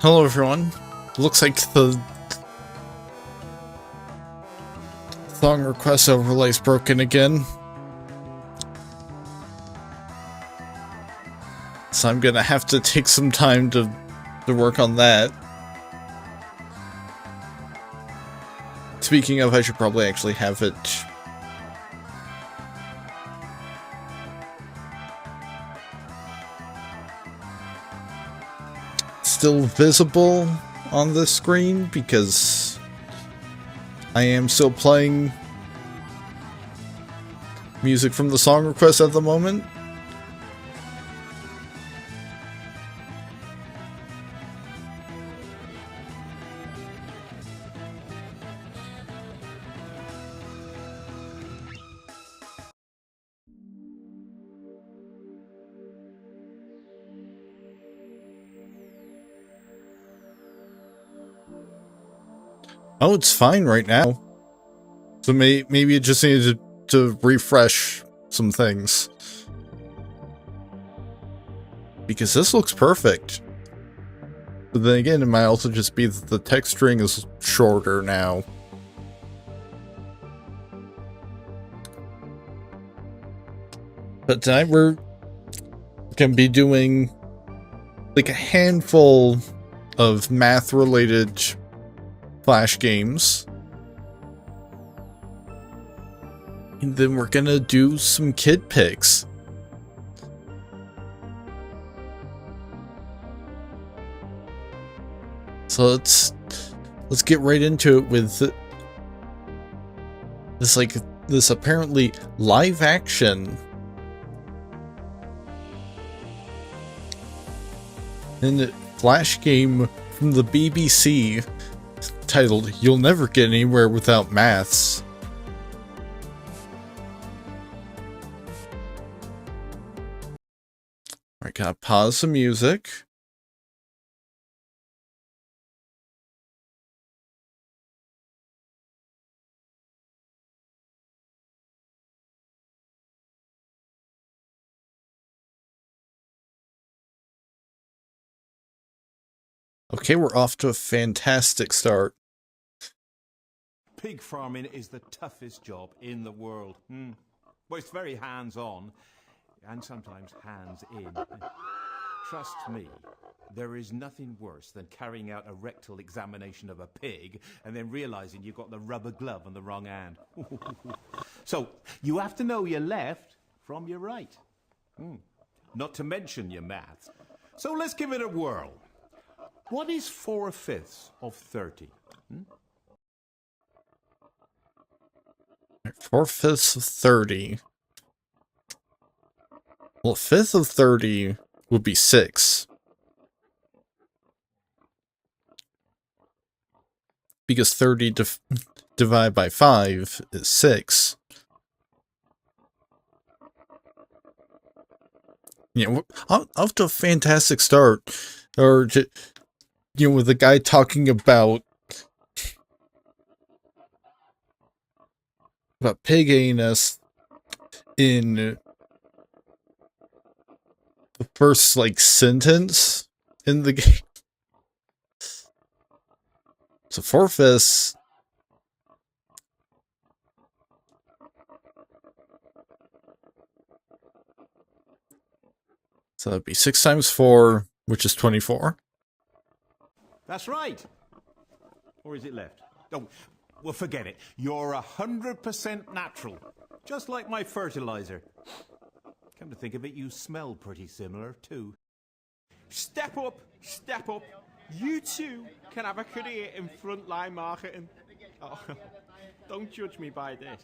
Hello everyone. Looks like the song request overlay is broken again. So I'm gonna have to take some time to work on that. Speaking of, I should probably actually have it still visible on this screen because I am still playing music from the song request at the moment. Oh, it's fine right now. So maybe it just needed to refresh some things. Because this looks perfect. But then again, it might also just be that the text string is shorter now. But tonight we're going to be doing like a handful of math-related Flash games. And then we're going to do some kid picks. So let's get right into it with this apparently live action and Flash game from the BBC titled "You'll Never Get Anywhere Without Maths." I gotta pause the music. Okay, we're off to a fantastic start. Pig farming is the toughest job in the world. Well, it's very hands-on and sometimes hands-in. Trust me, there is nothing worse than carrying out a rectal examination of a pig and then realizing you've got the rubber glove on the wrong hand. So, you have to know your left from your right. Not to mention your maths. So let's give it a whirl. What is 4/5 of 30? 4/5 of 30. Well, 1/5 of 30 would be 6. Because 30 divided by 5 is 6. Yeah, off to a fantastic start. Or, with the guy talking about pig anus in the first, sentence in the game. So 4/5. So that'd be 6 times 4, which is 24. That's right. Or is it left? Oh, well, forget it. You're 100% natural. Just like my fertilizer. Come to think of it, you smell pretty similar, too. Step up, step up. You too can have a career in frontline marketing. Oh, don't judge me by this.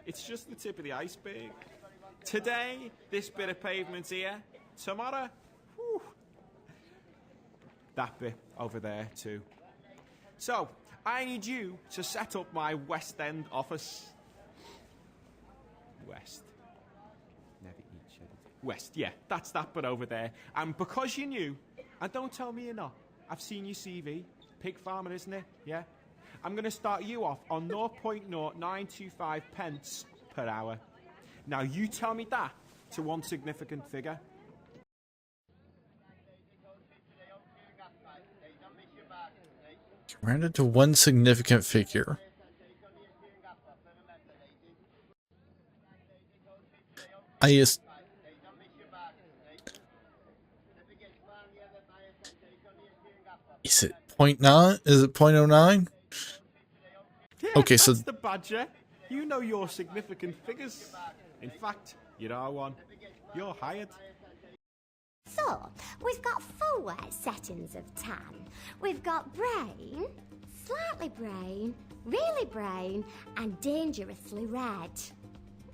It's just the tip of the iceberg. Today, this bit of pavement's here. Tomorrow, whew, that bit over there too. So, I need you to set up my West End office. West. Never eat shit. West, yeah, that's that bit over there. And because you're new, and don't tell me you're not, I've seen your CV. Pig farming, isn't it? Yeah? I'm going to start you off on 0.0925 pence per hour. Now, you tell me that to one significant figure. Rounded to one significant figure. Is it 0.9? Is it 0.09? Yeah, Okay, so that's the badger. You know your significant figures. In fact, you are one. You're hired. So, we've got 4 settings of tan. We've got brain, slightly brain, really brain, and dangerously red.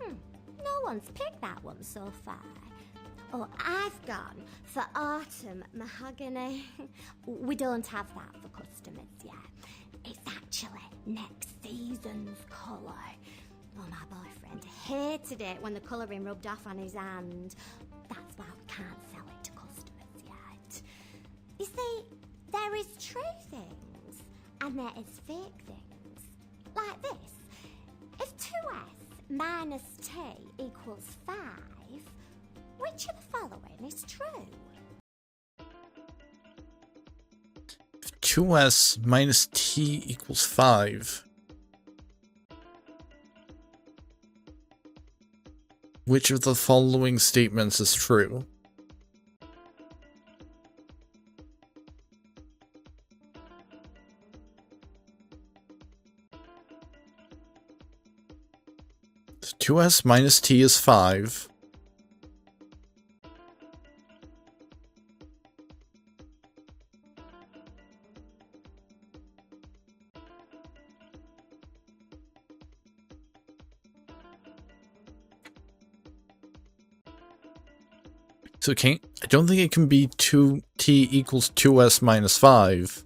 No one's picked that one so far. Oh, I've gone for autumn mahogany. We don't have that for customers yet. It's actually next season's colour. Oh, my boyfriend hated it when the colouring rubbed off on his hand. That's why we can't sell it to customers yet. You see, there is true things and there is fake things. Like this. If 2s minus t equals 5, which of the following is true? 2s minus t equals 5. Which of the following statements is true? So 2s minus t is 5. So I don't think it can be 2t equals 2s minus 5.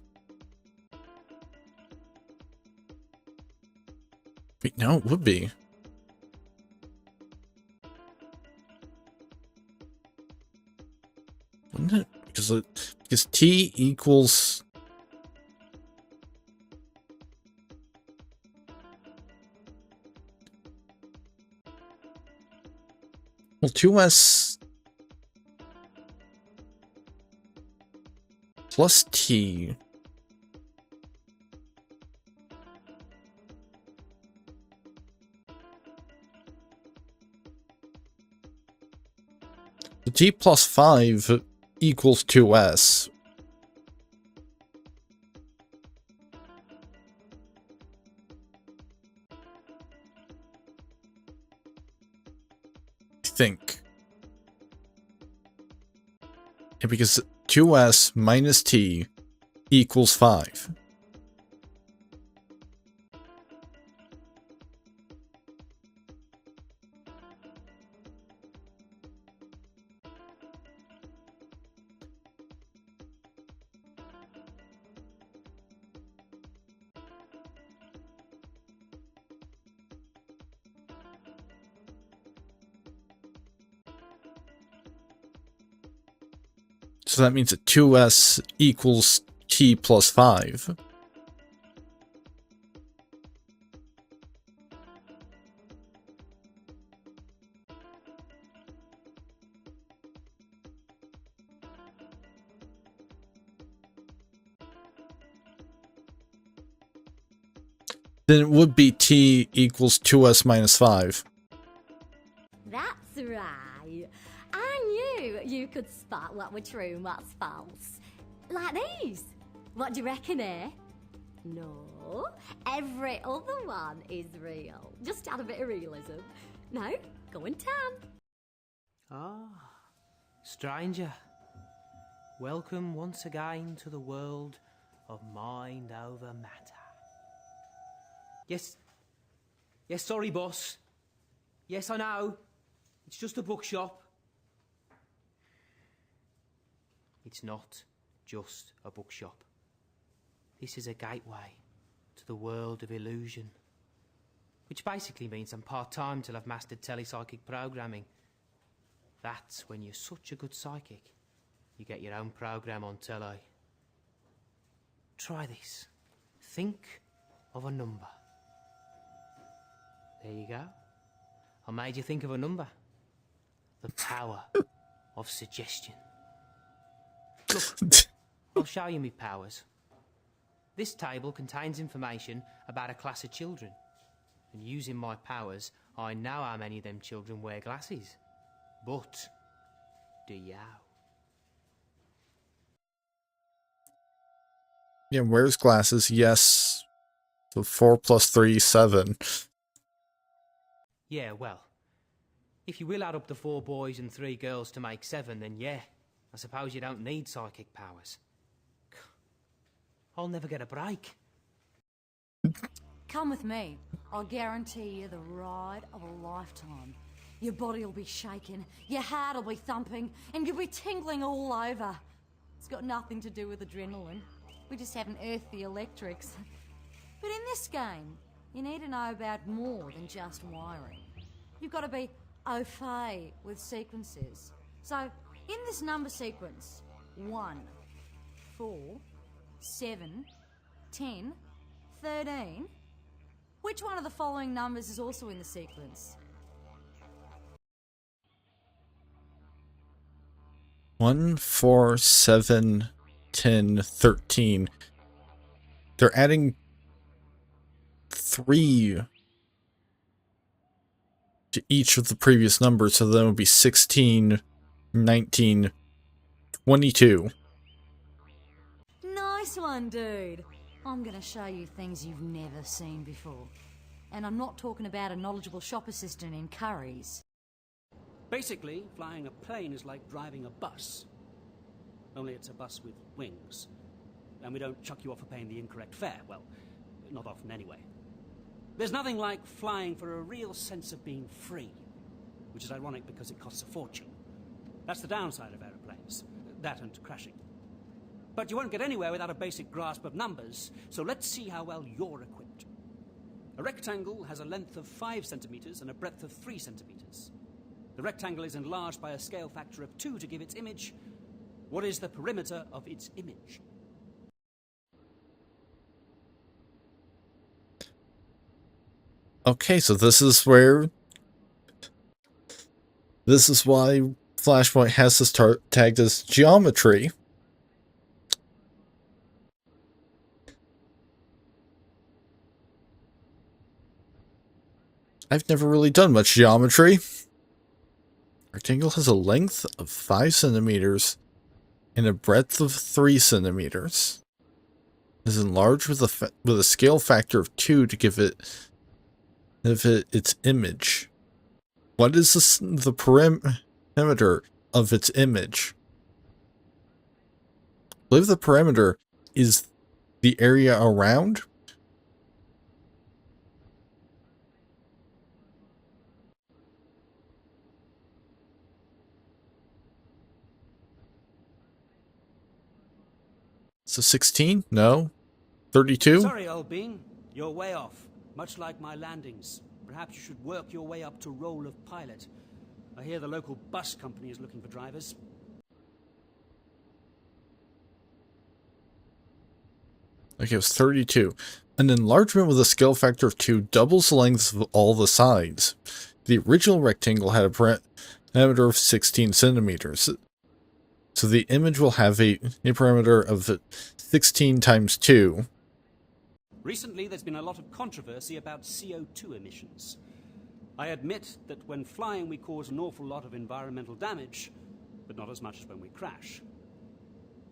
Wait, no, it would be. Wouldn't it? Because t equals... Well, 2s... plus t. So t plus 5 equals 2s. I think. Yeah, because 2s minus t equals 5. So that means that 2s equals t plus 5. Then it would be t equals 2s minus 5. That's right. I knew you could spot what were true and what's false. Like these. What do you reckon, eh? No, every other one is real. Just add a bit of realism. Now, go and tan. Ah, stranger. Welcome once again to the world of mind over matter. Yes, sorry, boss. Yes, I know. It's just a bookshop. It's not just a bookshop. This is a gateway to the world of illusion. Which basically means I'm part-time till I've mastered telepsychic programming. That's when you're such a good psychic, you get your own program on telly. Try this. Think of a number. There you go. I made you think of a number. The power of suggestion. Look, I'll show you my powers. This table contains information about a class of children. And using my powers, I know how many of them children wear glasses. But, do you? Yeah, wears glasses, yes. So 4 plus 3, 7. Yeah, well, if you will add up the 4 boys and 3 girls to make 7, then yeah, I suppose you don't need psychic powers. I'll never get a break. Come with me. I'll guarantee you the ride of a lifetime. Your body will be shaking, your heart will be thumping, and you'll be tingling all over. It's got nothing to do with adrenaline. We just haven't earthed the electrics. But in this game, you need to know about more than just wiring. You've got to be au fait with sequences. So, in this number sequence, 1, 4, 7, 10, 13, which one of the following numbers is also in the sequence? 1, 4, 7, 10, 13. They're adding 3 to each of the previous numbers, so then it would be 16, 19, 22. Nice one, dude. I'm gonna show you things you've never seen before. And I'm not talking about a knowledgeable shop assistant in Curry's. Basically, flying a plane is like driving a bus. Only it's a bus with wings. And we don't chuck you off for paying the incorrect fare. Well, not often anyway. There's nothing like flying for a real sense of being free. Which is ironic because it costs a fortune. That's the downside of aeroplanes. That and crashing. But you won't get anywhere without a basic grasp of numbers, so let's see how well you're equipped. A rectangle has a length of 5 centimeters and a breadth of 3 centimeters. The rectangle is enlarged by a scale factor of 2 to give its image. What is the perimeter of its image? Okay, so this is why Flashpoint has this tagged as geometry. I've never really done much geometry. Rectangle has a length of 5 centimeters and a breadth of 3 centimeters. It is enlarged with a scale factor of 2 to give it its image. What is the perimeter of its image? I believe the perimeter is the area around. So 16? No. 32? Sorry, old bean. You're way off. Much like my landings. Perhaps you should work your way up to role of pilot. I hear the local bus company is looking for drivers. Okay, it was 32. An enlargement with a scale factor of 2 doubles the length of all the sides. The original rectangle had a perimeter of 16 centimeters. So the image will have a perimeter of 16 times 2. Recently, there's been a lot of controversy about CO2 emissions. I admit that when flying we cause an awful lot of environmental damage, but not as much as when we crash.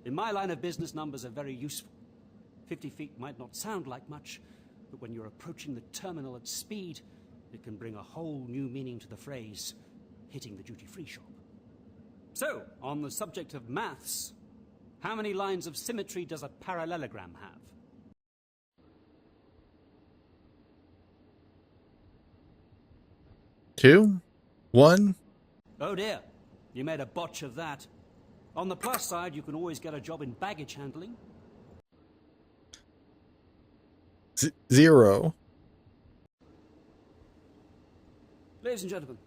In my line of business, numbers are very useful. 50 feet might not sound like much, but when you're approaching the terminal at speed, it can bring a whole new meaning to the phrase, hitting the duty-free shop. So, on the subject of maths, how many lines of symmetry does a parallelogram have? 2? 1? Oh dear, you made a botch of that. On the plus side, you can always get a job in baggage handling. 0. Ladies and gentlemen,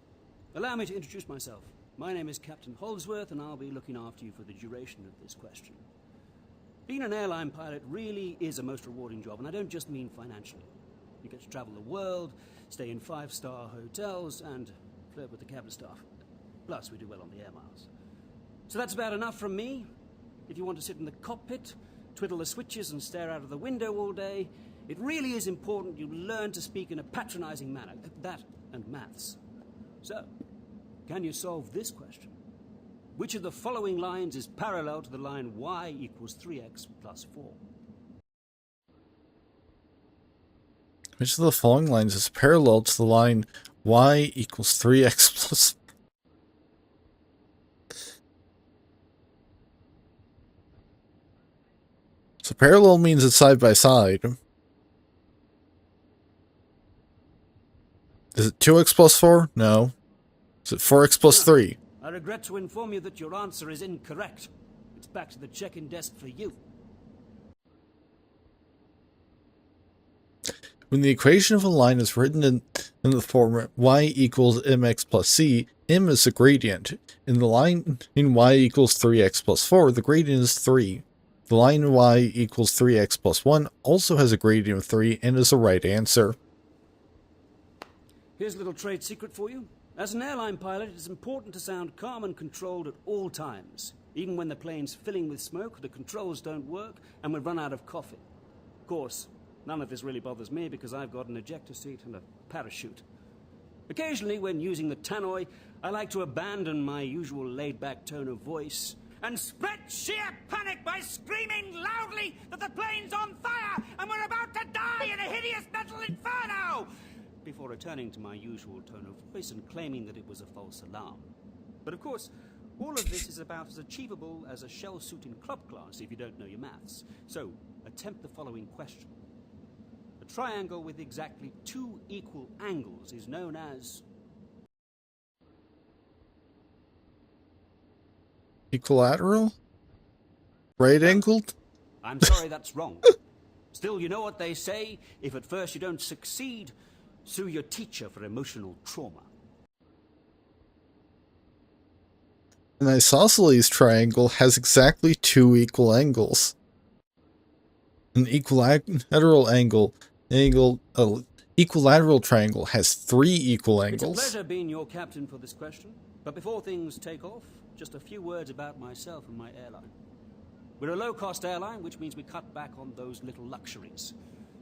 allow me to introduce myself. My name is Captain Holdsworth, and I'll be looking after you for the duration of this question. Being an airline pilot really is a most rewarding job, and I don't just mean financially. You get to travel the world, stay in 5-star hotels, and flirt with the cabin staff. Plus, we do well on the air miles. So that's about enough from me. If you want to sit in the cockpit, twiddle the switches and stare out of the window all day. It really is important you learn to speak in a patronizing manner. That and maths. So, can you solve this question? Which of the following lines is parallel to the line y equals 3x plus 4? Which of the following lines is parallel to the line y equals 3x plus... So parallel means it's side by side. Is it 2x plus 4? No. Is it 4x plus 3? I regret to inform you that your answer is incorrect. It's back to the check-in desk for you. When the equation of a line is written in the form y equals mx plus c, m is the gradient. In the line in y equals 3x plus 4, the gradient is 3. The line y equals 3x plus 1 also has a gradient of 3 and is the right answer. Here's a little trade secret for you. As an airline pilot, it is important to sound calm and controlled at all times. Even when the plane's filling with smoke, the controls don't work, and we run out of coffee. Of course, none of this really bothers me because I've got an ejector seat and a parachute. Occasionally, when using the tannoy, I like to abandon my usual laid-back tone of voice and spread sheer panic by screaming loudly that the plane's on fire and we're about to die in a hideous metal inferno, before returning to my usual tone of voice and claiming that it was a false alarm. But of course, all of this is about as achievable as a shell suit in club class if you don't know your maths. So, attempt the following question. A triangle with exactly 2 equal angles is known as... Equilateral? Right angled? I'm sorry, that's wrong. Still, you know what they say? If at first you don't succeed, sue your teacher for emotional trauma. An isosceles triangle has exactly 2 equal angles. An equilateral equilateral triangle has 3 equal It's a angles. pleasure being your captain for this question. But before things take off, just a few words about myself and my airline. We're a low-cost airline, which means we cut back on those little luxuries.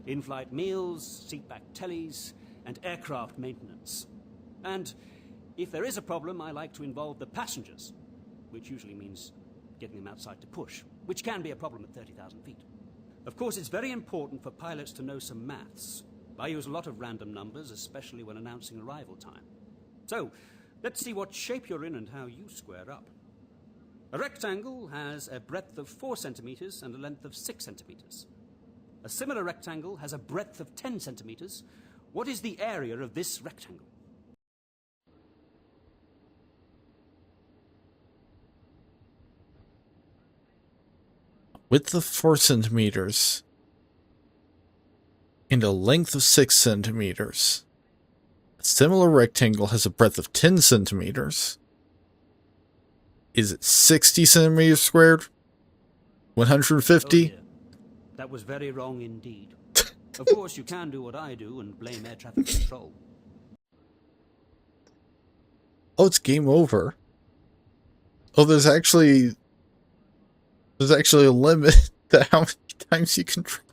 In-flight meals, seat-back tellies, and aircraft maintenance. And if there is a problem, I like to involve the passengers, which usually means getting them outside to push, which can be a problem at 30,000 feet. Of course, it's very important for pilots to know some maths. I use a lot of random numbers, especially when announcing arrival time. So, let's see what shape you're in and how you square up. A rectangle has a breadth of 4 centimeters and a length of 6 centimeters. A similar rectangle has a breadth of 10 centimeters. What is the area of this rectangle? Width of 4 centimeters and a length of 6 centimeters. A similar rectangle has a breadth of 10 centimeters. Is it 60 centimeters squared? 150? Oh dear. That was very wrong indeed. Of course, you can do what I do and blame air traffic control. Oh, it's game over. Oh, there's actually a limit to how many times you can try.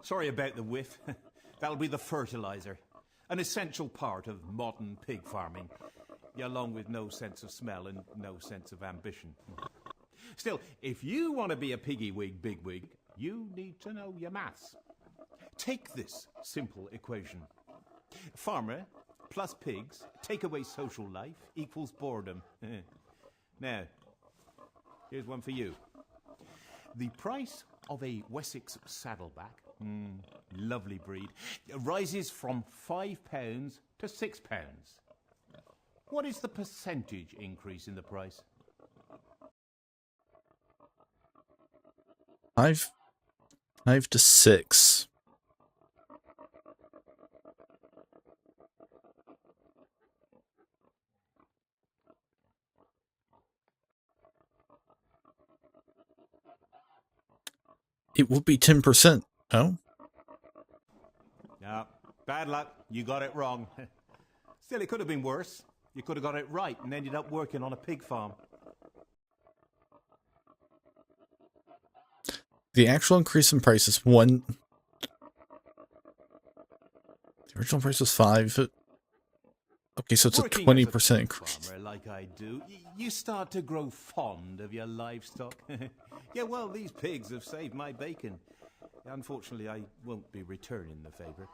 Sorry about the whiff. That'll be the fertilizer. An essential part of modern pig farming. Along with no sense of smell and no sense of ambition. Still, if you want to be a piggy wig bigwig, you need to know your maths. Take this simple equation. Farmer plus pigs take away social life equals boredom. Now, here's one for you. The price of a Wessex saddleback, lovely breed, rises from £5 to £6. What is the percentage increase in the price? 5 to 6. It would be 10%. Oh? No, bad luck. You got it wrong. Still, it could have been worse. You could have got it right and ended up working on a pig farm. The actual increase in price is 1. The original price was 5. Okay, so it's a Working 20% as a pig increase. farmer like I do, you start to grow fond of your livestock. Yeah, well, these pigs have saved my bacon. Unfortunately, I won't be returning the favour.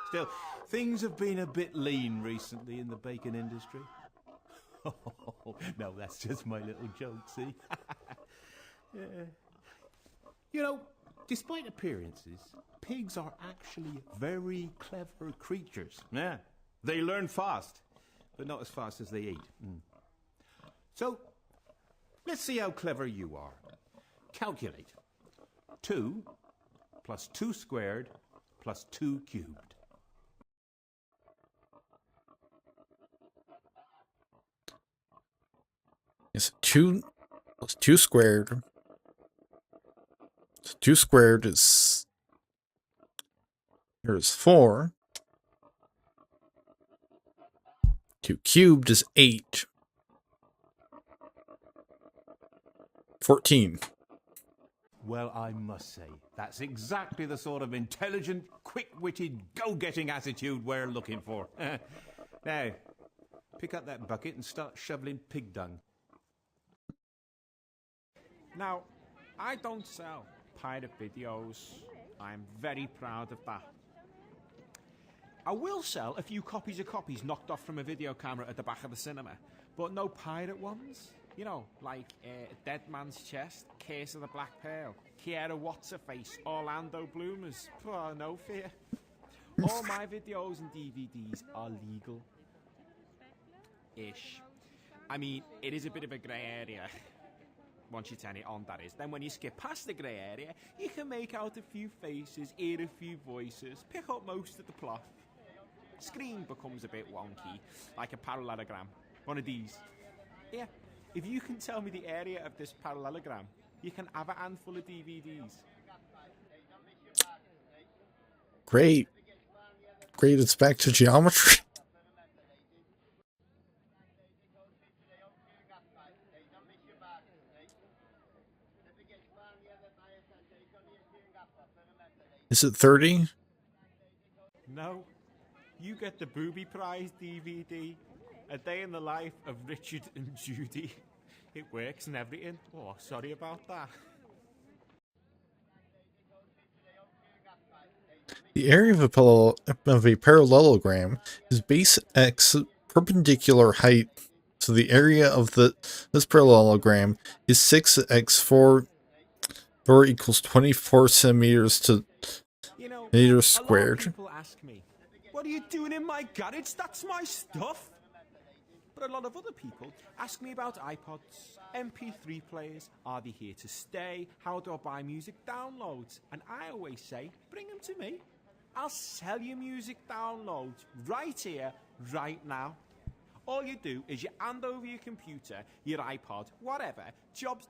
Still, things have been a bit lean recently in the bacon industry. No, that's just my little joke, see? Yeah. You know, despite appearances, pigs are actually very clever creatures. Yeah, they learn fast, but not as fast as they eat. So, let's see how clever you are. Calculate. 2 plus 2 squared plus 2 cubed. Yes, 2 plus 2 squared. So 2 squared is... Here is 4. 2 cubed is 8. 14. Well, I must say, that's exactly the sort of intelligent, quick-witted, go-getting attitude we're looking for. Now, pick up that bucket and start shoveling pig dung. Now, I don't sell pirate videos. I'm very proud of that. I will sell a few copies of copies knocked off from a video camera at the back of the cinema, but no pirate ones. You know, like Dead Man's Chest, Case of the Black Pearl, Kiera What's-Her-Face, Orlando Bloomers. Oh, no fear. All my videos and DVDs are legal. Ish. I mean, it is a bit of a grey area. Once you turn it on, that is. Then when you skip past the grey area, you can make out a few faces, hear a few voices, pick up most of the plot. Screen becomes a bit wonky, like a parallelogram. One of these. Yeah, if you can tell me the area of this parallelogram, you can have a handful of DVDs. Great. Great, it's back to geometry. Is it 30? No. You get the Booby Prize DVD. A Day in the Life of Richard and Judy. It works and everything. Oh, sorry about that. The area of a parallelogram is base x perpendicular height. So the area of this parallelogram is 6x4 equals 24 centimeters to You know, meters a lot squared. of people ask me, what are you doing in my garage? That's my stuff. But a lot of other people ask me about iPods, MP3 players, are they here to stay? How do I buy music downloads? And I always say, bring them to me. I'll sell you music downloads right here, right now. All you do is you hand over your computer, your iPod, whatever, jobs...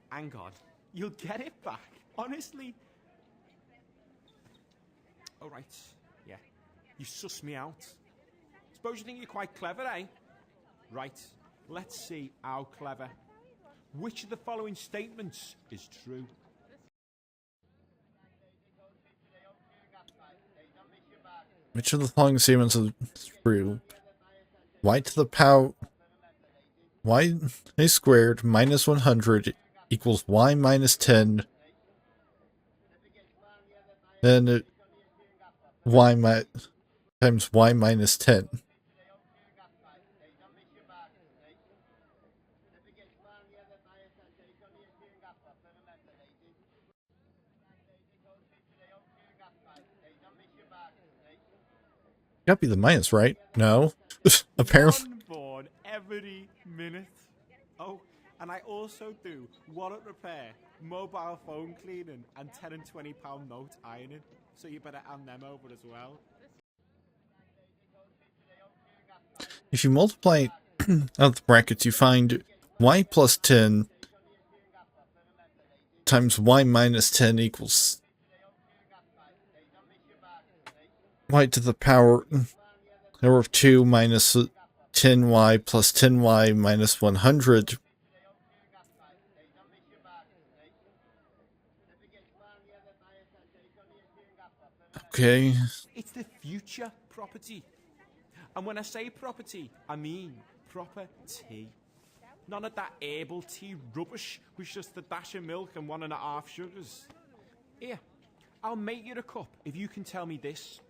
Hang on, you'll get it back. Honestly. Alright, yeah. You suss me out. Suppose you think you're quite clever, eh? Right, let's see how clever. Which of the following statements is true? Which of the following statements is true? Y to the power y squared minus 100 equals y minus 10. Then times y minus 10. Gotta be the minus, right? No. Apparently. One born every minute. Oh, and I also do wallet repair, mobile phone cleaning, and £10 and £20 note ironing. So you better hand them over as well. If you multiply out the brackets, you find y plus 10 times y minus 10 equals y to the power of 2 minus 10y plus 10y minus 100. Okay. It's the future property. And when I say property, I mean proper tea. None of that herbal tea rubbish with just a dash of milk and 1.5 sugars. Here, I'll make you a cup if you can tell me this.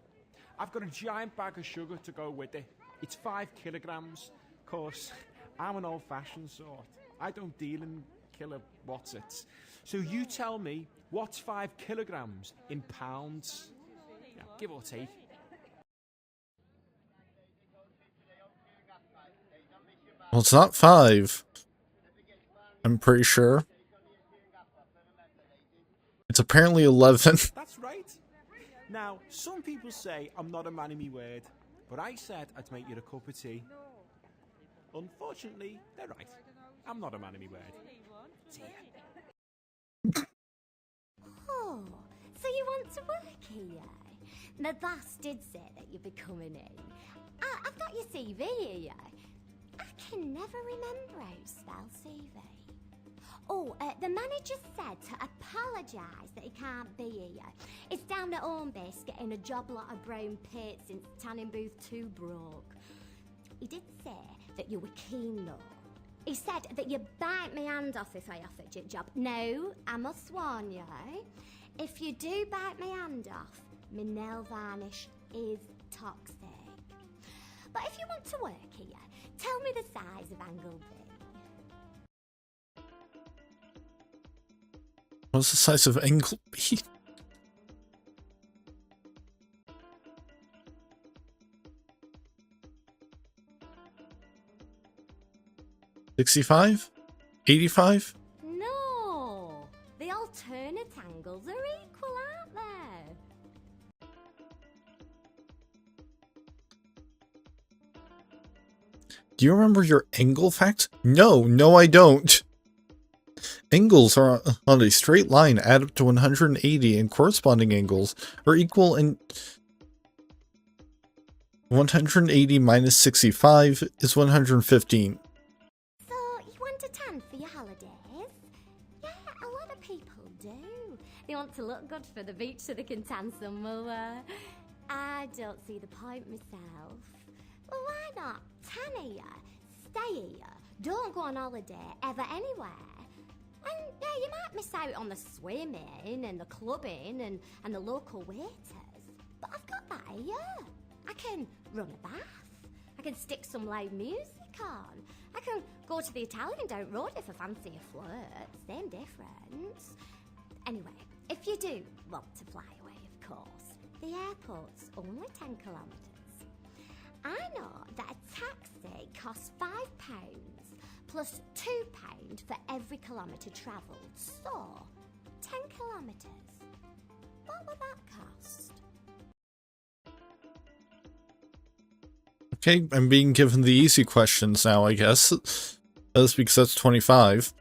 I've got a giant bag of sugar to go with it. It's 5 kilograms. Of course, I'm an old-fashioned sort. I don't deal in what's-its. So you tell me, what's 5 kilograms in pounds? Now, give or take. Well, it's not 5. I'm pretty sure. It's apparently 11. That's right. Now, some people say I'm not a man of me word, but I said I'd make you a cup of tea. Unfortunately, they're right. I'm not a man of me word. See ya. Oh, so you want to work here? The boss did say that you'd be coming in. I've got your CV here. I can never remember how to spell CV. Oh, the manager said to apologise that he can't be here. It's down at home base getting a job lot of brown paint since Tanning Booth 2 broke. He did say that you were keen though. He said that you'd bite my hand off if I offered you a job. No, I must warn you, if you do bite my hand off, my nail varnish is toxic. But if you want to work here, tell me the size of Angle B. What's the size of Angle B? $65? $85? No, the alternate angles are equal, aren't they? Do you remember your angle fact? No, I don't. Angles are on a straight line add up to 180 and corresponding angles are equal in 180 minus 65 is 115. So, you want a tan for your holidays? Yeah, a lot of people do. They want to look good for the beach so they can tan somewhere. I don't see the point myself. Well, why not? Tan here, stay here, don't go on holiday ever anywhere. And yeah, you might miss out on the swimming and the clubbing and the local waiters. But I've got that here. I can run a bath. I can stick some live music on. I can go to the Italian down road if I fancy a flirt. Same difference. Anyway, if you do want to fly away, of course, the airport's only 10 kilometres. I know that a taxi costs £5 plus £2 for every kilometre travelled. So, 10 kilometres. What would that cost? Okay, I'm being given the easy questions now, I guess. That's because that's 25.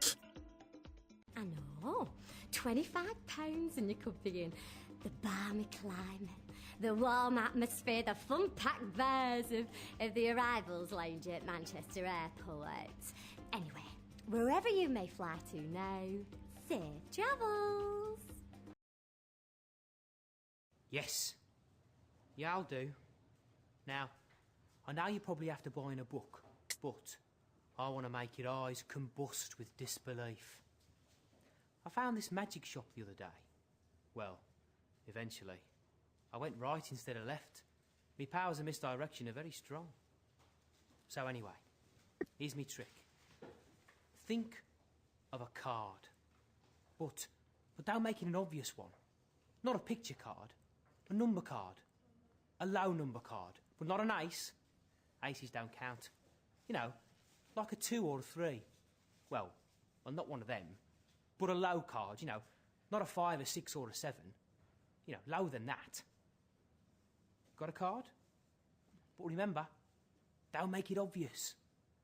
I know. £25 and you could be in the balmy climate, the warm atmosphere, the fun-packed bars of the arrivals lounge at Manchester Airport. Anyway, wherever you may fly to now, safe travels. Yes. Yeah, I'll do. Now, I know you probably have to buy in a book, but I want to make your eyes combust with disbelief. I found this magic shop the other day. Well, eventually. I went right instead of left. Me powers of misdirection are very strong. So anyway, here's me trick. Think of a card, but don't make it an obvious one. Not a picture card, a number card. A low number card, but not an ace. Aces don't count. You know, like a 2 or a 3. Well, not one of them, but a low card, you know, not a 5, a 6 or a 7. You know, lower than that. Got a card? But remember, don't make it obvious.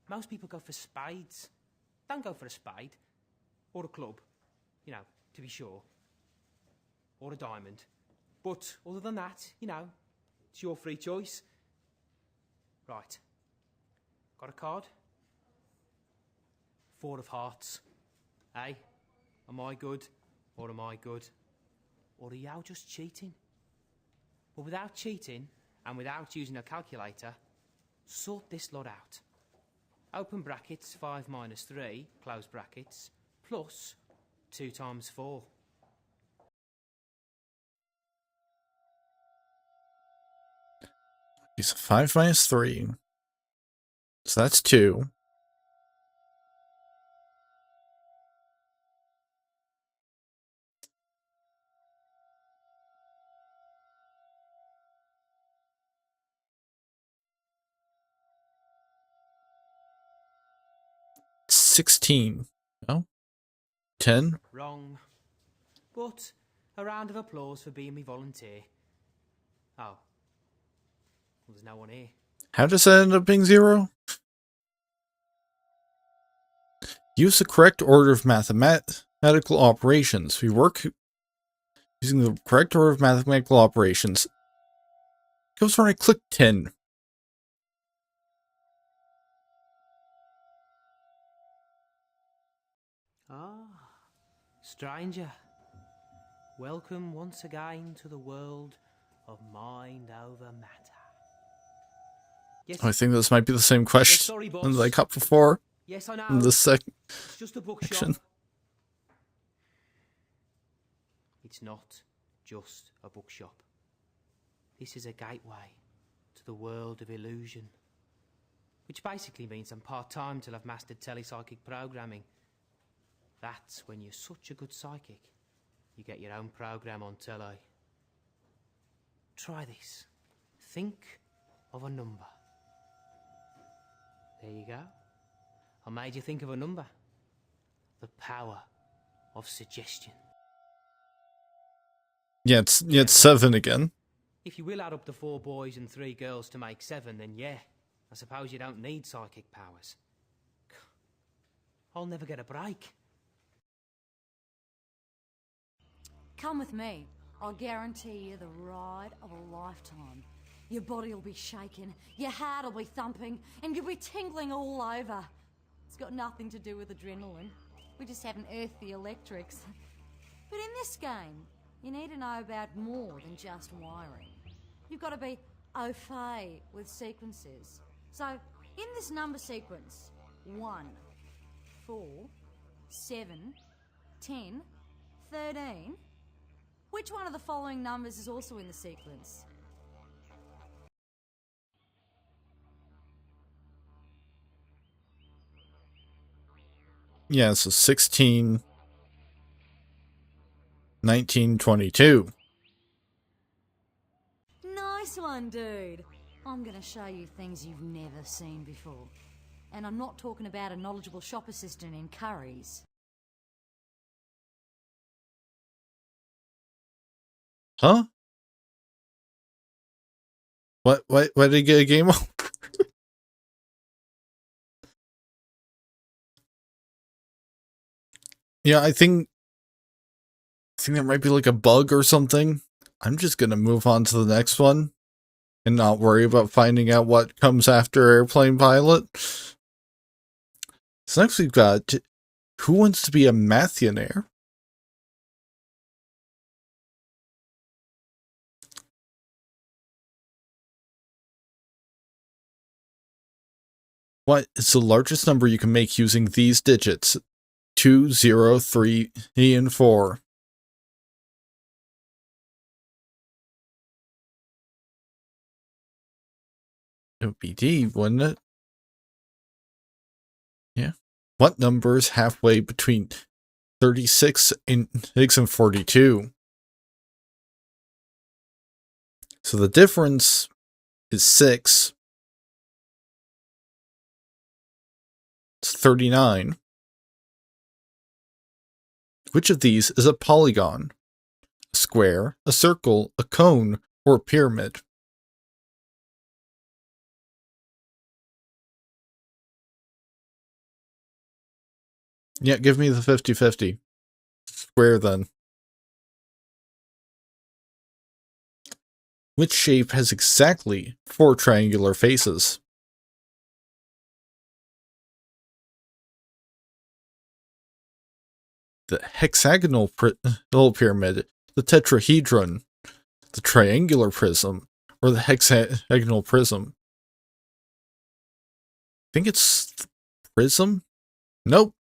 Most people go for spades. Don't go for a spade. Or a club, you know, to be sure. Or a diamond. But other than that, you know, it's your free choice. Right. Got a card? 4 of hearts. Eh? Am I good? Or am I good? Or are you just cheating? But without cheating, and without using a calculator, sort this lot out. Open brackets, 5 minus 3, close brackets, plus 2 times 4. So 5 minus 3. So that's 2. $16. Oh? 10? Wrong. But a round of applause for being me volunteer. Oh. Well, there's no one here. How does that end up being 0? Use the correct order of mathematical operations. We work using the correct order of mathematical operations. Goes when I click 10. Ah, stranger. Welcome once again to the world of mind over matter. Yes, I think this might be the same question sorry, boss. that I got before. Yes, I know. In the second It's just a section. bookshop. It's not just a bookshop. This is a gateway to the world of illusion. Which basically means I'm part-time till I've mastered telepsychic programming. That's when you're such a good psychic, you get your own program on telly. Try this. Think of a number. There you go. I made you think of a number. The power of suggestion. Yeah, it's 7 again. If you will add up the 4 boys and 3 girls to make 7, then yeah, I suppose you don't need psychic powers. I'll never get a break. Come with me. I'll guarantee you the ride of a lifetime. Your body will be shaking, your heart will be thumping, and you'll be tingling all over. It's got nothing to do with adrenaline. We just haven't earthed the electrics. But in this game, you need to know about more than just wiring. You've got to be au fait with sequences. So, in this number sequence, 1, 4, 7, 10, 13, which one of the following numbers is also in the sequence? Yeah, so 16, 19, 22. Nice one, dude. I'm gonna show you things you've never seen before. And I'm not talking about a knowledgeable shop assistant in Curry's. Huh? What did he get a game over? Yeah, I think there might be like a bug or something. I'm just gonna move on to the next one and not worry about finding out what comes after Airplane Pilot. So next we've got Who Wants to Be a Mathionaire? What is the largest number you can make using these digits? 2, 0, 3, and 4. It would be D, wouldn't it? Yeah. What number is halfway between 36 and 42? So the difference is 6. It's 39. Which of these is a polygon? A square, a circle, a cone, or a pyramid? Yeah, give me the 50-50. Square then. Which shape has exactly 4 triangular faces? the hexagonal pyramid, the tetrahedron, the triangular prism, or the hexagonal prism? I think it's the prism? Nope.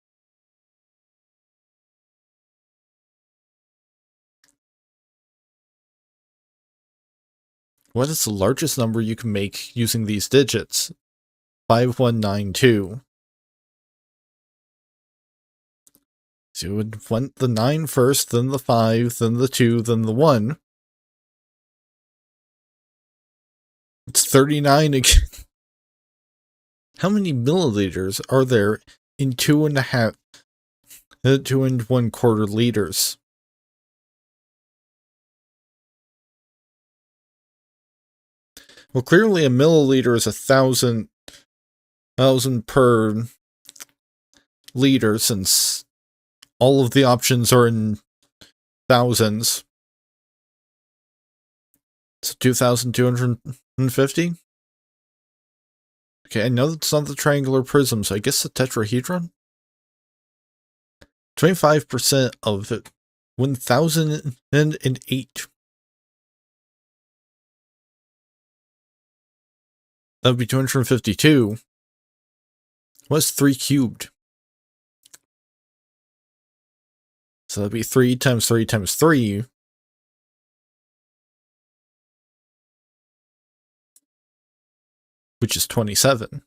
What is the largest number you can make using these digits? 5192. So you would want the 9 first, then the 5, then the 2, then the 1. It's 39 again. How many milliliters are there in 2 1/4 liters? Well, clearly a milliliter is 1,000 per liter, since all of the options are in thousands. So 2,250? Okay, I know it's not the triangular prism, so I guess the tetrahedron? 25% of it. 1,008. That would be 252. What's 3 cubed? So that'd be 3 times 3 times 3. Which is 27.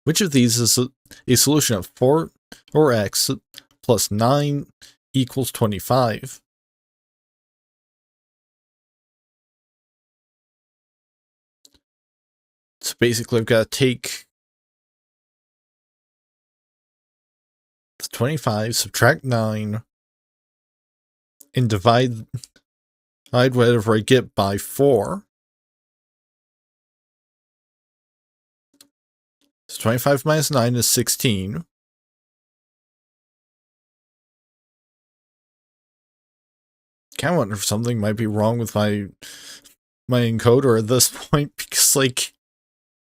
Which of these is a solution of 4 or x plus 9 equals 25? So basically I've got to take the 25, subtract 9, and divide whatever I get by 4. So 25 minus 9 is 16. I wonder if something might be wrong with my encoder at this point, because, like,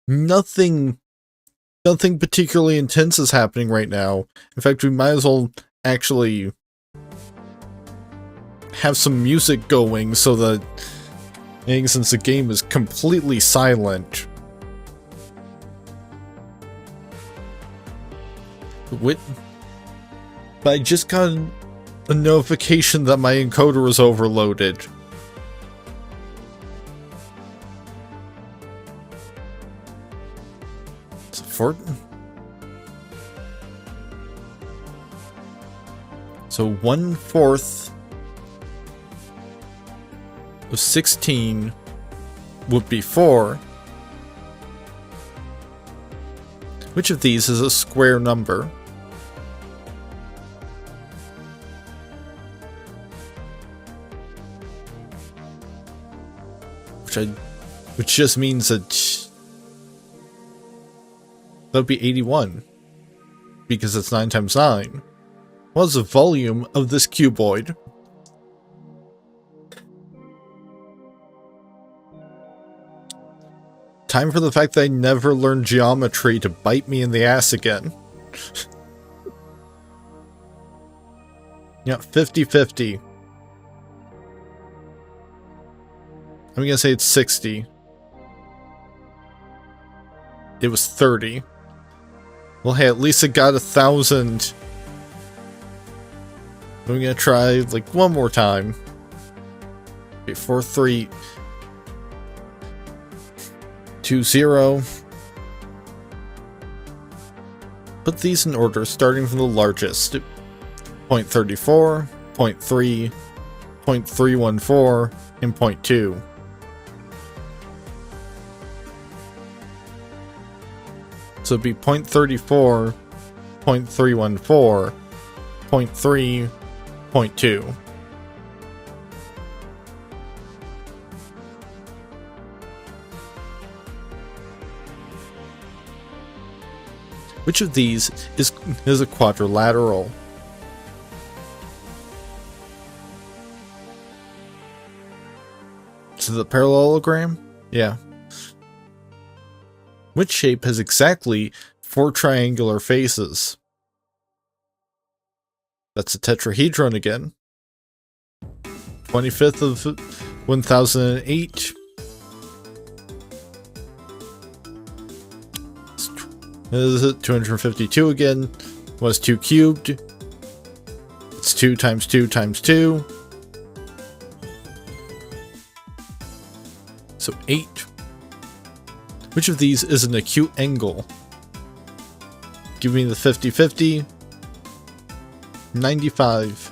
nothing particularly intense is happening right now. In fact, we might as well actually have some music going so that, since the game is completely silent. But I just got a notification that my encoder was overloaded. So 1/4 of 16 would be 4. Which of these is a square number? Which just means that that would be 81, because it's 9 times 9. What is the volume of this cuboid? Time for the fact that I never learned geometry to bite me in the ass again. Yeah, 50-50. I'm gonna say it's 60. It was 30. Well, hey, at least it got 1,000. I'm gonna try, like, one more time. Okay, 4, 3, 2, 0. Put these in order, starting from the largest. 0.34, 0.3, 0.314, and 0.2. So it'd be 0.34, 0.314, 0.3, 0.2. Which of these is a quadrilateral? So the parallelogram? Yeah. Which shape has exactly 4 triangular faces? That's a tetrahedron again. 25th of 1008. Is it 252 again? Was 2 cubed. It's 2 times 2 times 2. So 8. Which of these is an acute angle? Give me the 50-50. 95.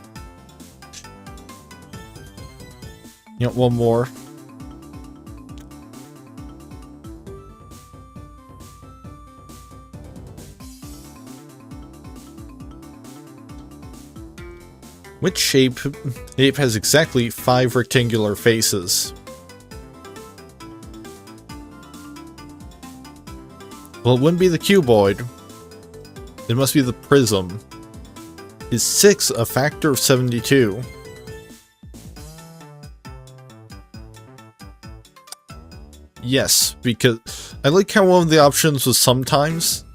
You want one more? Which shape has exactly 5 rectangular faces? Well, it wouldn't be the cuboid. It must be the prism. Is 6 a factor of 72? Yes, because I like how one of the options was sometimes.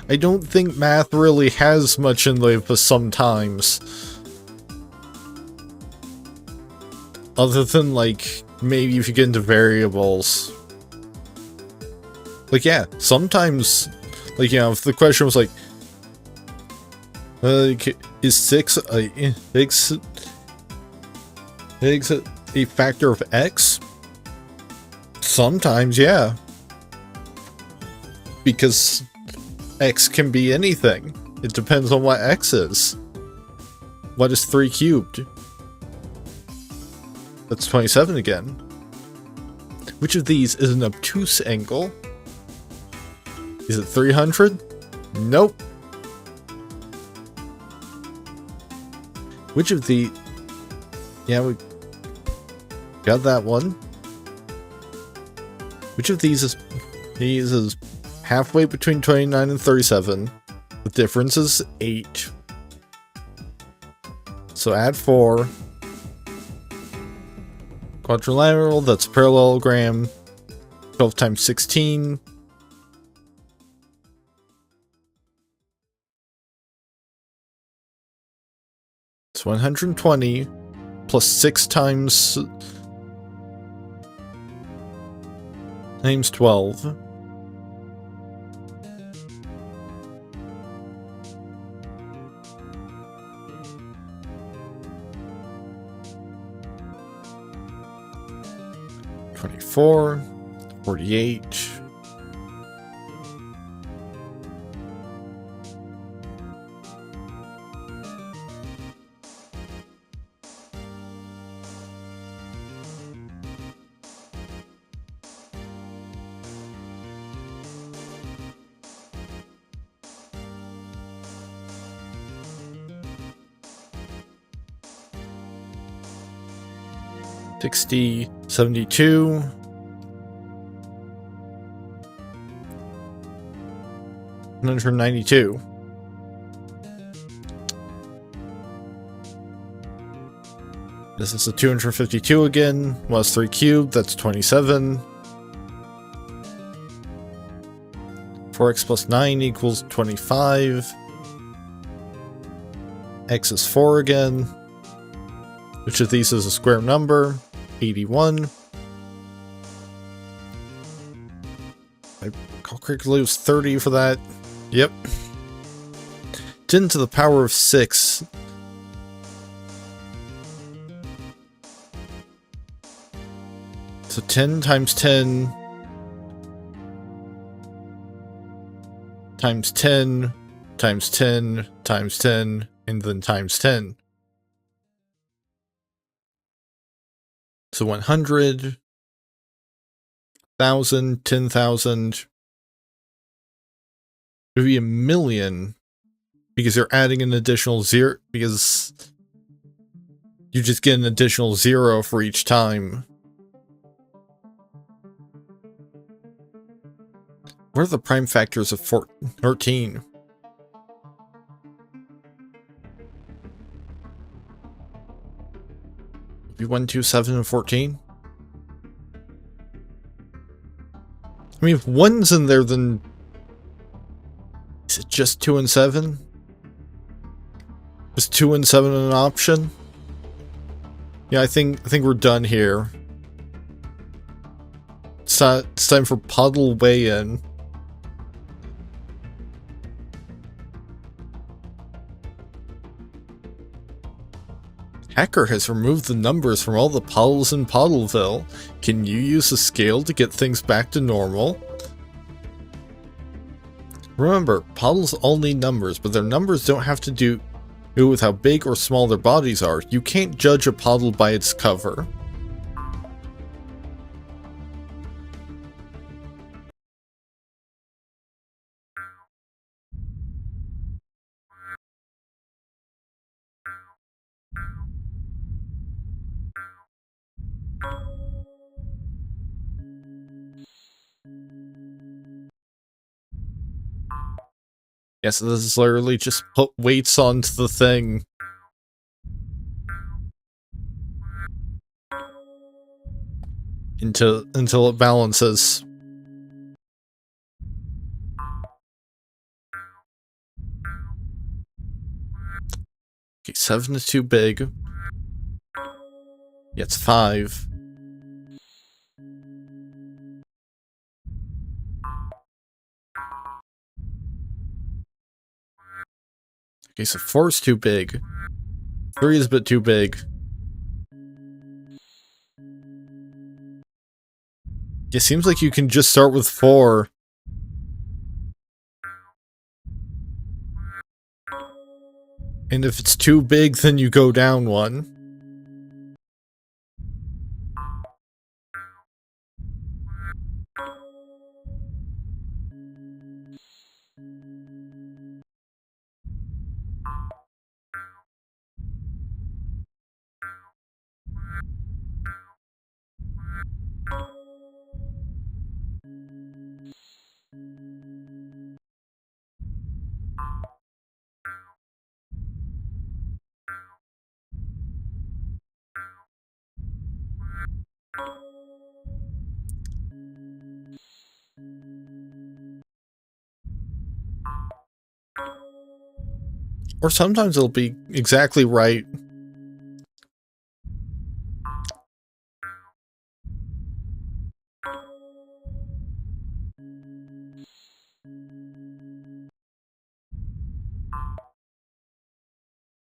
I don't think math really has much in the sometimes. Other than, like, maybe if you get into variables. Like, yeah, sometimes, like, you know, if the question was like, is 6 a factor of x? Sometimes, yeah. Because x can be anything. It depends on what x is. What is 3 cubed? That's 27 again. Which of these is an obtuse angle? Is it 300? Nope. Which of the... Yeah, we got that one. Which of these is halfway between 29 and 37? The difference is 8. So add 4. Quadrilateral, that's a parallelogram. 12 times 16. It's 120 plus 6 times 12. $24, $48. $60, $72. $192. This is a 252 again. Was 3 cubed, that's 27. 4x plus 9 equals 25. X is 4 again. Which of these is a square number? 81. I recall correctly, it was 30 for that. Yep. 10 to the power of 6. So 10 times 10 times 10 times 10 times 10 and then times 10. So 100, 1,000, 10,000. It would be 1,000,000 because you're adding an additional 0 because you just get an additional 0 for each time. What are the prime factors of 13? Be 1, 2, 7, and 14? I mean, if 1's in there, then... Is it just 2 and 7? Is 2 and 7 an option? Yeah, I think we're done here. It's time for Puddle weigh-in. Hacker has removed the numbers from all the puddles in Puddleville. Can you use a scale to get things back to normal? Remember, puddles all need numbers, but their numbers don't have to do with how big or small their bodies are. You can't judge a puddle by its cover. Yes, this is literally just put weights onto the thing. Until it balances. Okay, 7 is too big. Yeah, it's 5. Okay, so 4 is too big. 3 is a bit too big. It seems like you can just start with 4. And if it's too big, then you go down 1. Or sometimes it'll be exactly right.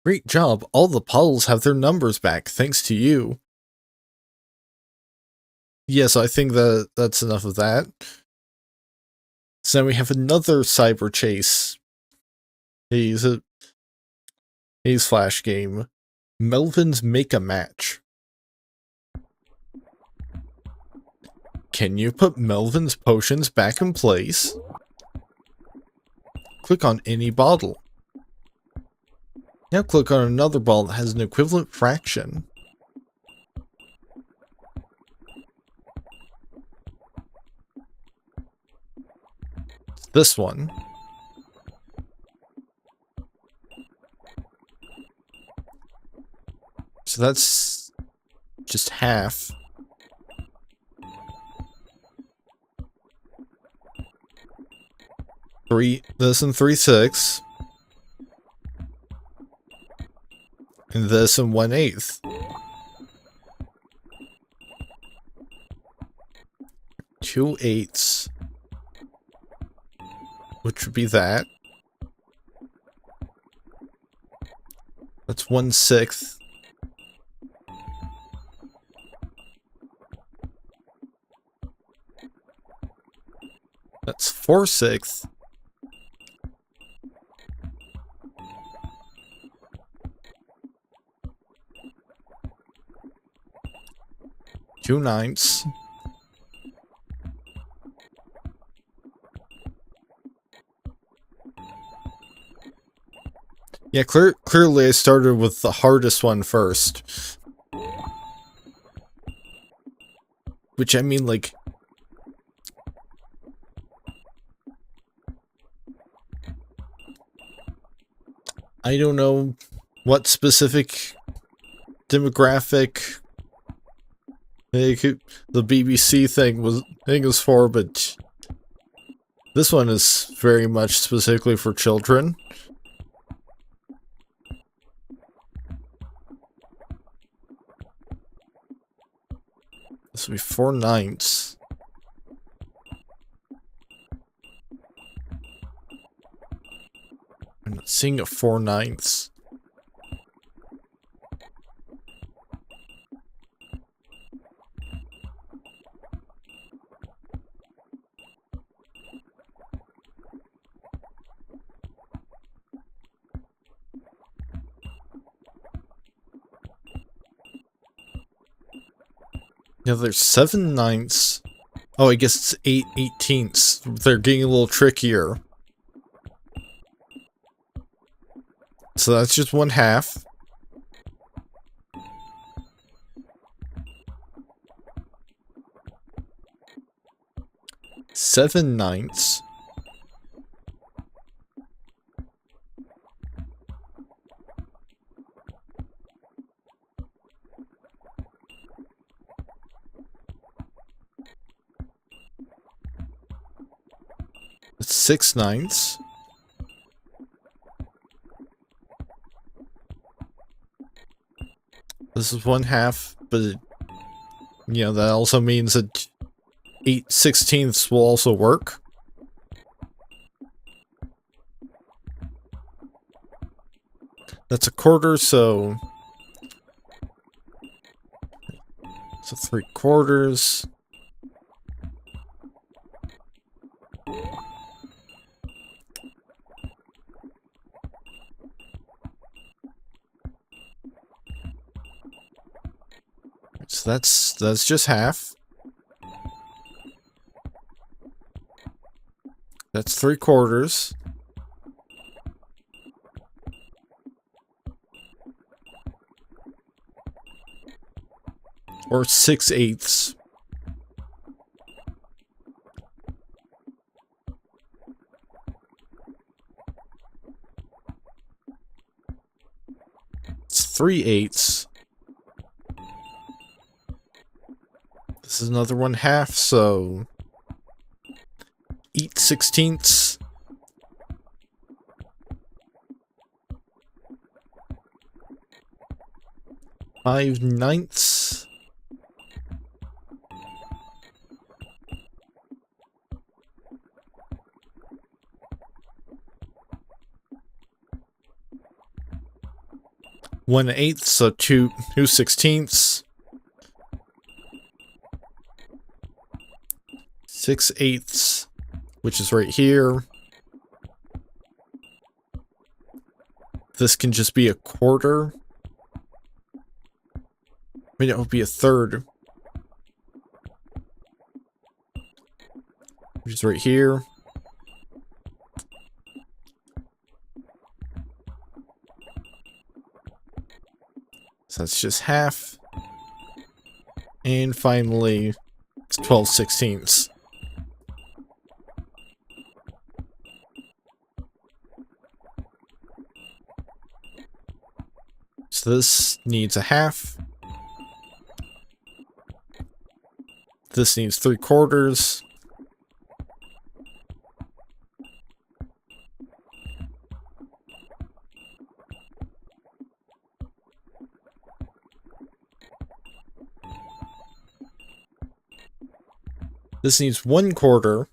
Great job, all the puddles have their numbers back, thanks to you. Yes, I think that's enough of that. So now we have another cyber chase. He's Flash game. Melvin's Make a Match. Can you put Melvin's potions back in place? Click on any bottle. Now click on another ball that has an equivalent fraction. This one. So that's just half. This and 3/6. And this and 1/8. 2/8. Which would be that. That's 1/6. That's 4/6. Two 9ths. Yeah, clearly I started with the hardest one first. Which, I mean, like... I don't know what specific demographic the BBC thing was for, but this one is very much specifically for children. This will be 4/9. I'm not seeing a 4/9. Yeah, there's 7/9. Oh, I guess it's 8/18. They're getting a little trickier. So that's just 1/2. Seven ninths. It's 6/9. This is 1/2, but it, you know, that also means that 8/16 will also work. That's a quarter, so 3/4. So that's just half. That's 3/4. Or 6/8. It's 3/8. This is another 1/2, so 8/16. Five ninths. One eighth, so 2/16. 6/8, which is right here. This can just be a quarter. I mean, it would be a third. Which is right here. So that's just half. And finally, it's 12/16. So this needs a half. This needs 3/4. This needs 1/4.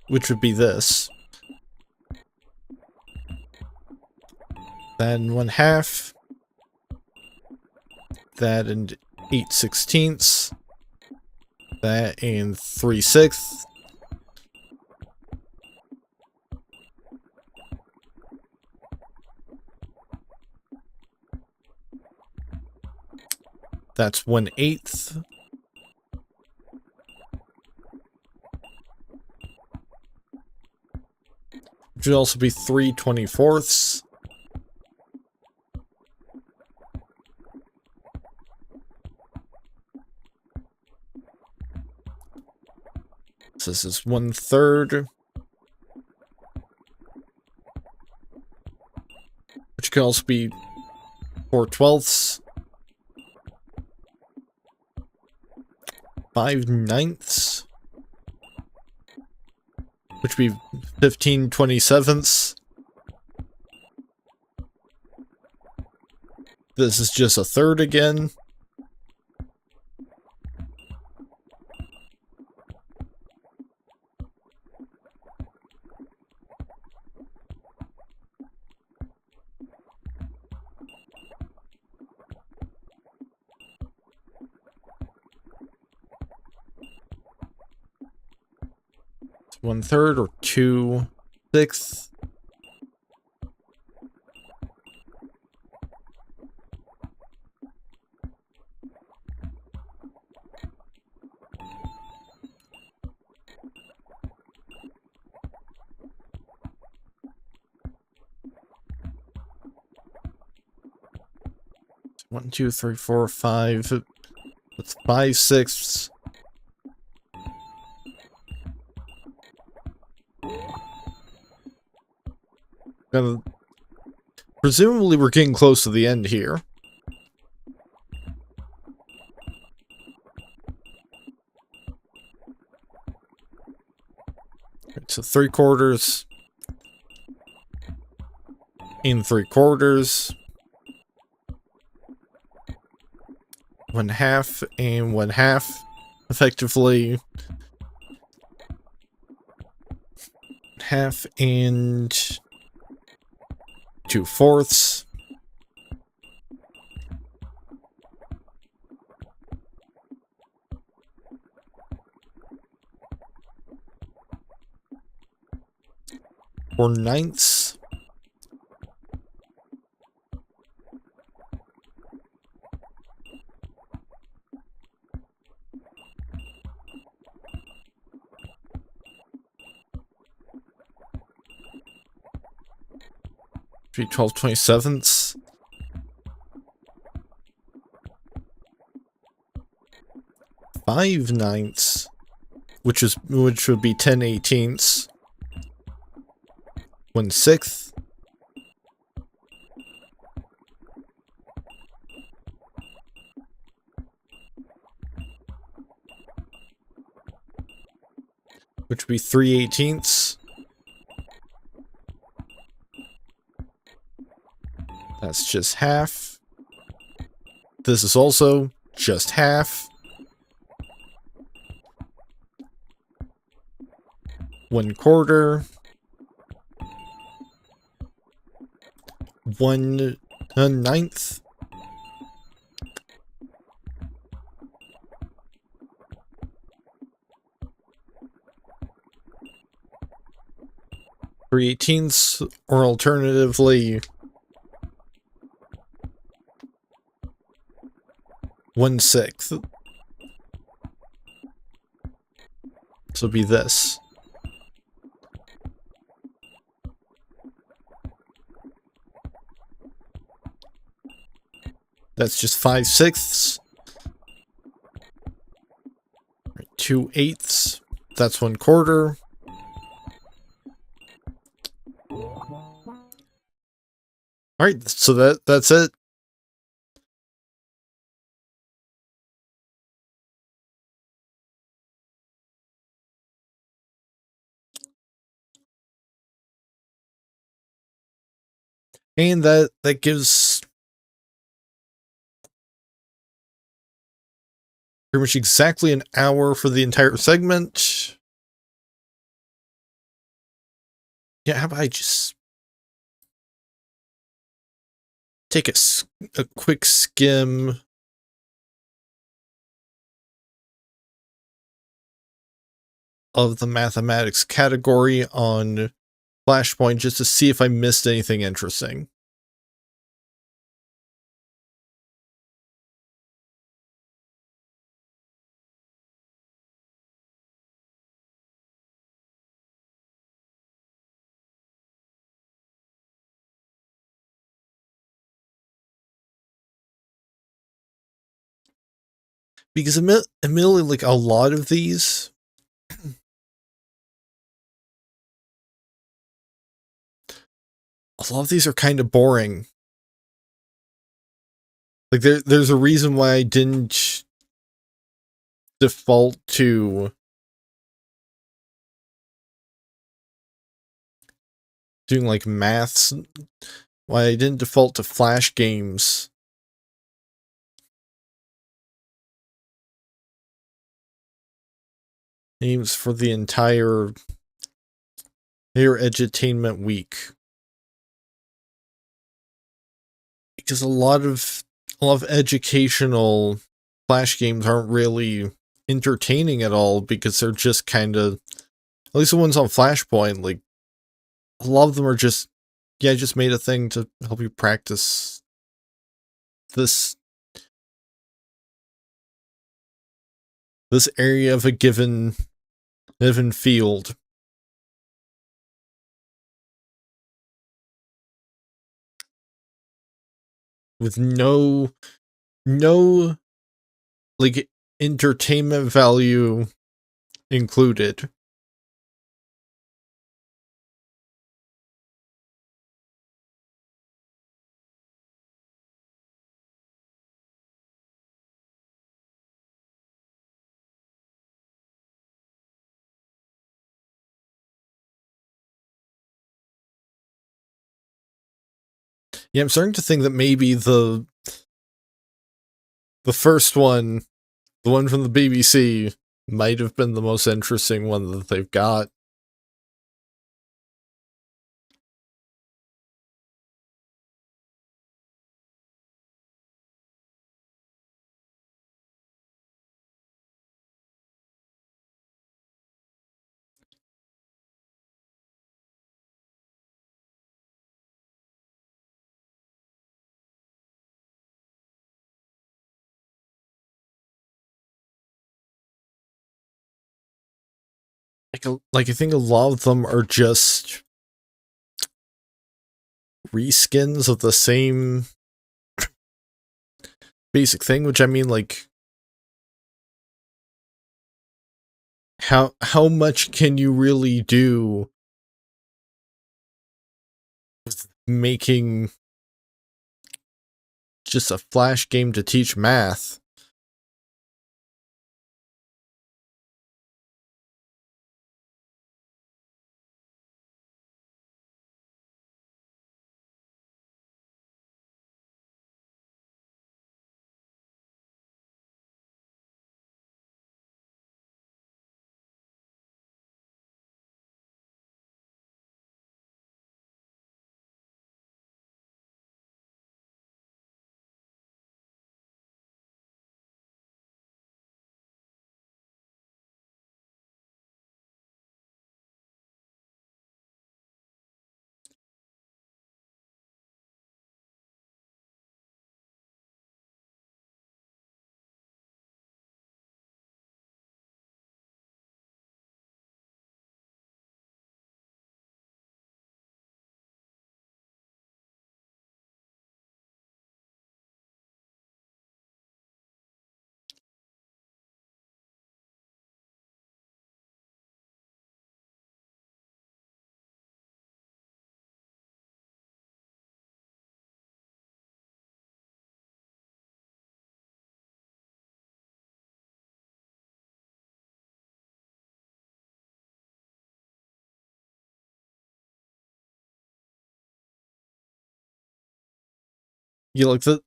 Which would be this. Then 1/2. That and 8/16. That and 3/6. That's 1/8. Which would also be 3/24. So this is 1/3. Which could also be 4/12. 5/9. which would be 15/27. This is just a third again. One third or 2/6. One, two, three, four, five. That's 5/6. Presumably we're getting close to the end here. Right, so 3/4 and 3/4. 1/2 and 1/2, effectively. 1/2 and 2/4. Or 9ths. Be 12/27. 5/9, which would be 10/18. 1/6. Which would be 3/18. That's just half. This is also just half. 1/4. 1/9. Three-eighteenths, or alternatively 1/6. So it'd be this. That's just 5/6. 2/8. That's 1/4. Alright, so that's it. And that gives pretty much exactly an hour for the entire segment. Yeah, how about I just take a quick skim of the mathematics category on Flashpoint just to see if I missed anything interesting. Because admittedly, like, a lot of these are kind of boring. Like, there's a reason why I didn't default to doing like maths, why I didn't default to Flash games. Games for the entire edutainment week. Because a lot of educational Flash games aren't really entertaining at all, because they're just kind of, at least the ones on Flashpoint, like, a lot of them are just, yeah, just made a thing to help you practice this area of a given field. With no like entertainment value included. Yeah, I'm starting to think that maybe the first one, the one from the BBC, might have been the most interesting one that they've got. Like I think a lot of them are just reskins of the same basic thing, which I mean, like, how much can you really do with making just a Flash game to teach math? You know, like the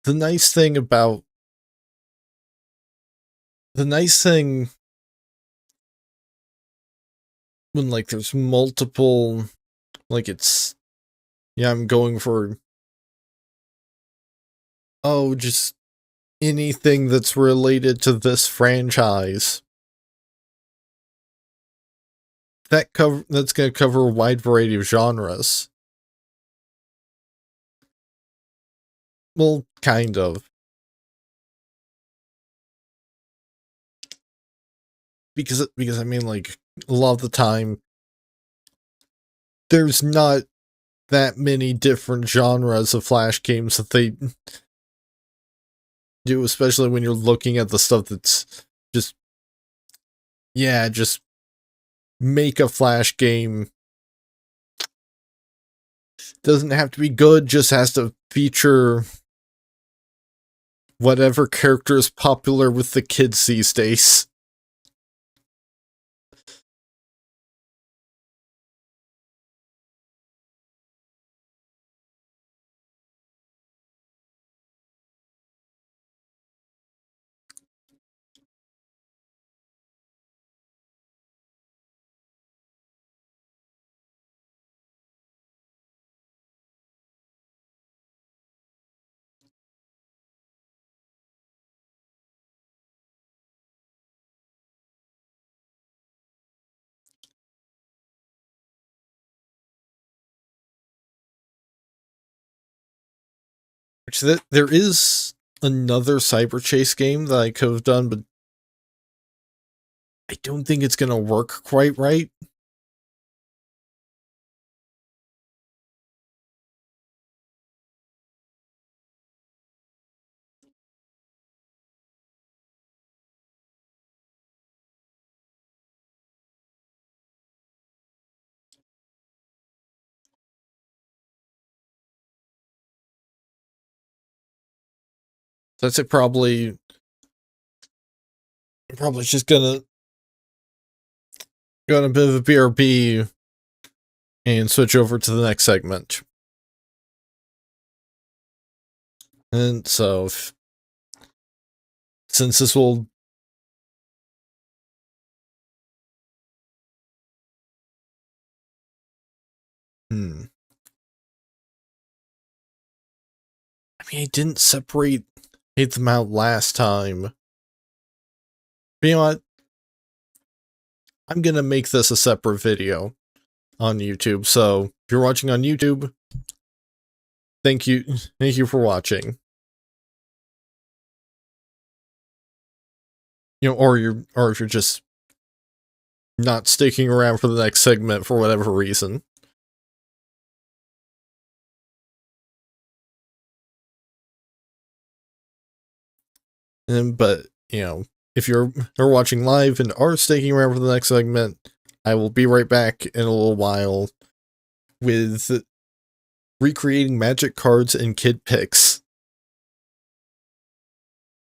nice thing about when like there's multiple, like it's, yeah, I'm going for, oh, just anything that's related to this franchise. That's gonna cover a wide variety of genres. Well, kind of. Because I mean, like, a lot of the time, there's not that many different genres of Flash games that they do, especially when you're looking at the stuff that's just, yeah, just make a Flash game. Doesn't have to be good, just has to feature whatever character is popular with the kids these days. Which there is another Cyber Chase game that I could have done, but I don't think it's going to work quite right. So I'd say probably just gonna go on a bit of a BRB and switch over to the next segment. And so, since this will I mean, I didn't separate them out last time. But you know what? I'm gonna make this a separate video on YouTube. So if you're watching on YouTube, thank you for watching. You know, or if you're just not sticking around for the next segment for whatever reason. But, you know, if you're watching live and are sticking around for the next segment, I will be right back in a little while with recreating magic cards and kid picks.